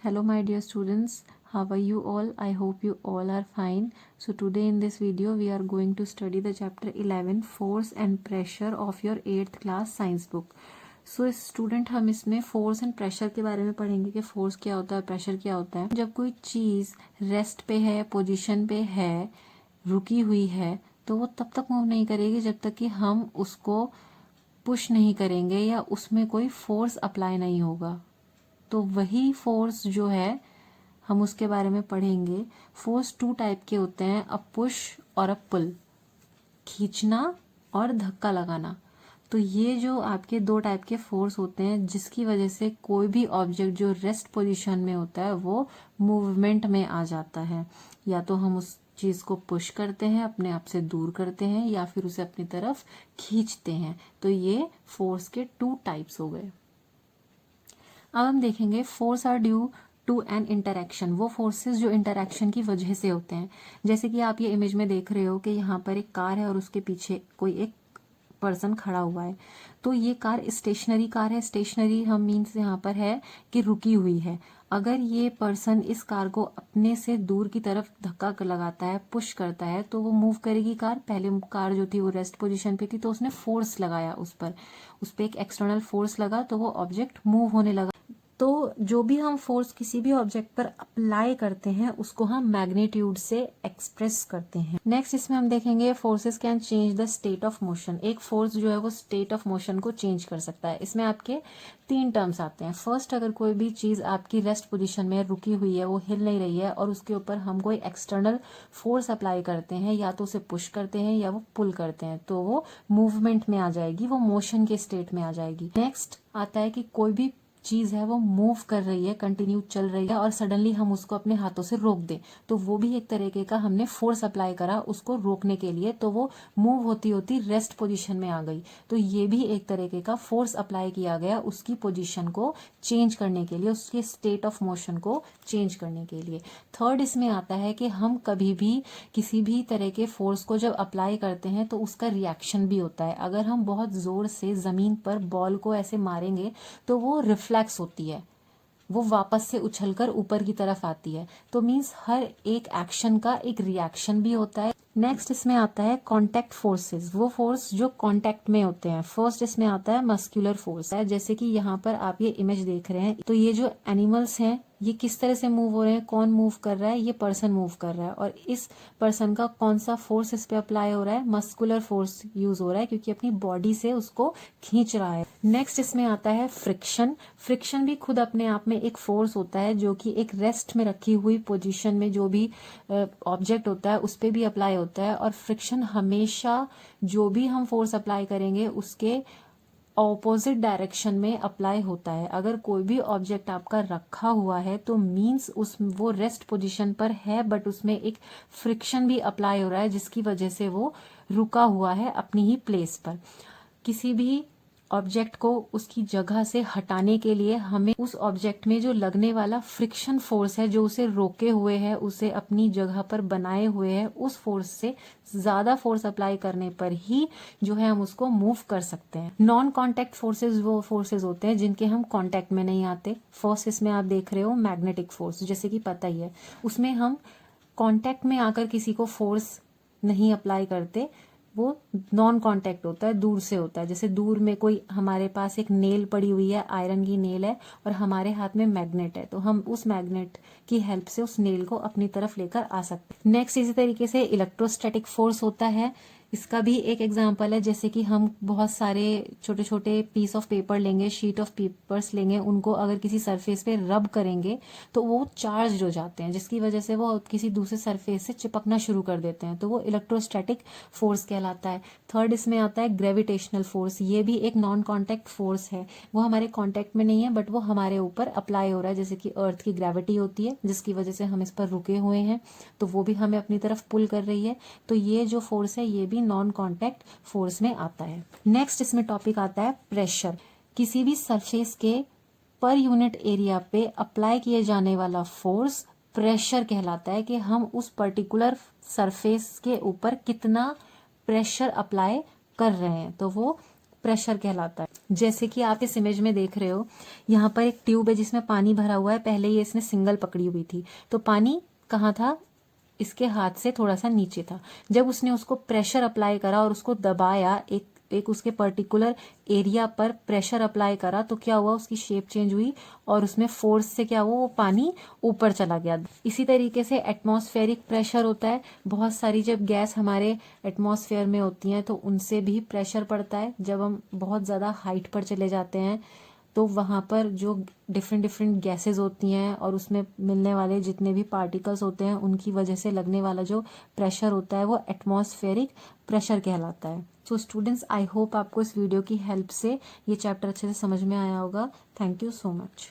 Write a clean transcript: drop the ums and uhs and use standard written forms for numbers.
Hello my dear students, how are you all? I hope you all are fine. So today in this video we are going to study the chapter 11 force and pressure of your 8th class science book. So student हम इसमें force and pressure के बारे में पढ़ेंगे कि force क्या होता है, प्रेशर क्या होता है। जब कोई चीज़ रेस्ट पे है, पोजीशन पे है, रुकी हुई है, तो वो तब तक मूव नहीं करेगी जब तक कि हम उसको पुश नहीं करेंगे या उसमें कोई फोर्स अप्लाई नहीं होगा। तो वही फोर्स जो है हम उसके बारे में पढ़ेंगे। फोर्स 2 टाइप के होते हैं, अ पुश और अ पुल, खींचना और धक्का लगाना। तो ये जो आपके 2 टाइप के फोर्स होते हैं जिसकी वजह से कोई भी ऑब्जेक्ट जो रेस्ट पोजीशन में होता है वो मूवमेंट में आ जाता है। या तो हम उस चीज़ को पुश करते हैं, अपने आप से दूर करते हैं, या फिर उसे अपनी तरफ खींचते हैं। तो ये फोर्स के 2 टाइप्स हो गए। अब हम देखेंगे force are due to an interaction, वो फोर्सेस जो इंटरैक्शन की वजह से होते हैं। जैसे कि आप ये इमेज में देख रहे हो कि यहाँ पर एक कार है और उसके पीछे कोई एक पर्सन खड़ा हुआ है। तो ये कार स्टेशनरी कार है। स्टेशनरी हम मीन्स यहाँ पर है कि रुकी हुई है। अगर ये पर्सन इस कार को अपने से दूर की तरफ धक्का लगाता है, पुश करता है, तो वो मूव करेगी कार। पहले कार जो थी वो रेस्ट पोजीशन पे थी, तो उसने फोर्स लगाया उस पर एक एक्सटर्नल फोर्स लगा, तो वो ऑब्जेक्ट मूव होने लगा। तो जो भी हम फोर्स किसी भी ऑब्जेक्ट पर अप्लाई करते हैं उसको हम मैग्नीट्यूड से एक्सप्रेस करते हैं। नेक्स्ट इसमें हम देखेंगे forces can change the state of motion. एक फोर्स जो है वो स्टेट ऑफ मोशन को चेंज कर सकता है। इसमें आपके 3 टर्म्स आते हैं। फर्स्ट, अगर कोई भी चीज आपकी रेस्ट पोजीशन में रुकी हुई है, वो हिल नहीं रही है और उसके ऊपर हम कोई एक्सटर्नल फोर्स अप्लाई करते हैं, या तो उसे पुश करते हैं या वो पुल करते हैं, तो वो मूवमेंट में आ जाएगी, वो मोशन के स्टेट में आ जाएगी। नेक्स्ट आता है कि कोई भी चीज है वो मूव कर रही है, कंटिन्यू चल रही है, और सडनली हम उसको अपने हाथों से रोक दें, तो वो भी एक तरीके का हमने फोर्स अप्लाई करा उसको रोकने के लिए, तो वो मूव होती होती रेस्ट पोजीशन में आ गई। तो ये भी एक तरीके का फोर्स अप्लाई किया गया उसकी पोजीशन को चेंज करने के लिए, उसके स्टेट ऑफ मोशन को चेंज करने के लिए। थर्ड इसमें आता है कि हम कभी भी किसी भी तरह के फोर्स को जब अप्लाई करते हैं तो उसका रिएक्शन भी होता है। अगर हम बहुत जोर से जमीन पर बॉल को ऐसे मारेंगे तो वो रिफ्लेक्स होती है, वो वापस से उछलकर ऊपर की तरफ आती है। तो मीन्स हर एक एक्शन का एक रिएक्शन भी होता है। नेक्स्ट इसमें आता है कांटेक्ट फोर्सेस, वो फोर्स जो कांटेक्ट में होते हैं। फर्स्ट इसमें आता है मस्कुलर फोर्स है, जैसे कि यहाँ पर आप ये इमेज देख रहे हैं, तो ये जो एनिमल्स हैं ये किस तरह से मूव हो रहे हैं, कौन मूव कर रहा है, ये पर्सन मूव कर रहा है, और इस पर्सन का कौन सा फोर्स इस पे अप्लाई हो रहा है, मस्कुलर फोर्स यूज हो रहा है, क्योंकि अपनी बॉडी से उसको खींच रहा है। नेक्स्ट इसमें आता है फ्रिक्शन। फ्रिक्शन भी खुद अपने आप में एक फोर्स होता है जो कि एक रेस्ट में रखी हुई पोजीशन में जो भी ऑब्जेक्ट होता है उस पे भी अप्लाई होता है। और फ्रिक्शन हमेशा जो भी हम फोर्स अप्लाई करेंगे उसके ऑपोजिट डायरेक्शन में अप्लाई होता है। अगर कोई भी ऑब्जेक्ट आपका रखा हुआ है तो मींस वो रेस्ट पोजीशन पर है, बट उसमें एक फ्रिक्शन भी अप्लाई हो रहा है जिसकी वजह से वो रुका हुआ है अपनी ही प्लेस पर। किसी भी ऑब्जेक्ट को उसकी जगह से हटाने के लिए हमें उस ऑब्जेक्ट में जो लगने वाला फ्रिक्शन फोर्स है, जो उसे रोके हुए है, उसे अपनी जगह पर बनाए हुए है, उस फोर्स से ज्यादा फोर्स अप्लाई करने पर ही जो है हम उसको मूव कर सकते हैं। नॉन कॉन्टेक्ट फोर्सेस वो फोर्सेस होते हैं जिनके हम कॉन्टेक्ट में नहीं आते। फर्स्ट इसमें आप देख रहे हो मैग्नेटिक फोर्स, जैसे कि पता ही है, उसमें हम कॉन्टेक्ट में आकर किसी को फोर्स नहीं अप्लाई करते, वो नॉन कांटेक्ट होता है, दूर से होता है। जैसे दूर में कोई हमारे पास एक नेल पड़ी हुई है, आयरन की नेल है, और हमारे हाथ में मैग्नेट है, तो हम उस मैग्नेट की हेल्प से उस नेल को अपनी तरफ लेकर आ सकते हैं। नेक्स्ट इसी तरीके से इलेक्ट्रोस्टैटिक फोर्स होता है। इसका भी एक एग्जांपल है, जैसे कि हम बहुत सारे छोटे छोटे पीस ऑफ पेपर लेंगे, शीट ऑफ पेपर्स लेंगे, उनको अगर किसी सरफेस पे रब करेंगे तो वो चार्ज हो जाते हैं, जिसकी वजह से वो किसी दूसरे सरफेस से चिपकना शुरू कर देते हैं, तो वो इलेक्ट्रोस्टैटिक फोर्स कहलाता है। थर्ड इसमें आता है ग्रेविटेशनल फोर्स। ये भी एक नॉन कॉन्टेक्ट फोर्स है, वो हमारे कॉन्टेक्ट में नहीं है बट वो हमारे ऊपर अप्लाई हो रहा है, जैसे कि अर्थ की ग्रेविटी होती है जिसकी वजह से हम इस पर रुके हुए हैं, तो वो भी हमें अपनी तरफ पुल कर रही है। तो ये जो फोर्स है ये भी नॉन कॉन्टेक्ट फोर्स में आता है। नेक्स्ट इसमें टॉपिक आता है प्रेशर। किसी भी सरफेस के पर यूनिट एरिया पे अप्लाई किए जाने वाला फोर्स प्रेशर कहलाता है, कि हम उस पर्टिकुलर सरफेस के ऊपर कितना प्रेशर अप्लाई कर रहे हैं, तो वो प्रेशर कहलाता है। जैसे कि आप इस इमेज में देख रहे हो, यहाँ पर एक ट्यूब है जिसमें पानी भरा हुआ है। पहले ये इसने सिंगल पकड़ी हुई थी, तो पानी कहाँ था, इसके हाथ से थोड़ा सा नीचे था। जब उसने उसको प्रेशर अप्लाई करा और उसको दबाया, एक उसके पर्टिकुलर एरिया पर प्रेशर अप्लाई करा, तो क्या हुआ, उसकी शेप चेंज हुई और उसमें फोर्स से क्या हुआ, वो पानी ऊपर चला गया। इसी तरीके से एटमॉस्फेरिक प्रेशर होता है। बहुत सारी जब गैस हमारे एटमॉस्फेयर में होती हैं तो उनसे भी प्रेशर पड़ता है। जब हम बहुत ज़्यादा हाइट पर चले जाते हैं तो वहाँ पर जो डिफरेंट डिफरेंट गैसेस होती हैं और उसमें मिलने वाले जितने भी पार्टिकल्स होते हैं, उनकी वजह से लगने वाला जो प्रेशर होता है वो एटमॉस्फेरिक प्रेशर कहलाता है। सो स्टूडेंट्स, आई होप आपको इस वीडियो की हेल्प से ये चैप्टर अच्छे से समझ में आया होगा। Thank you so much.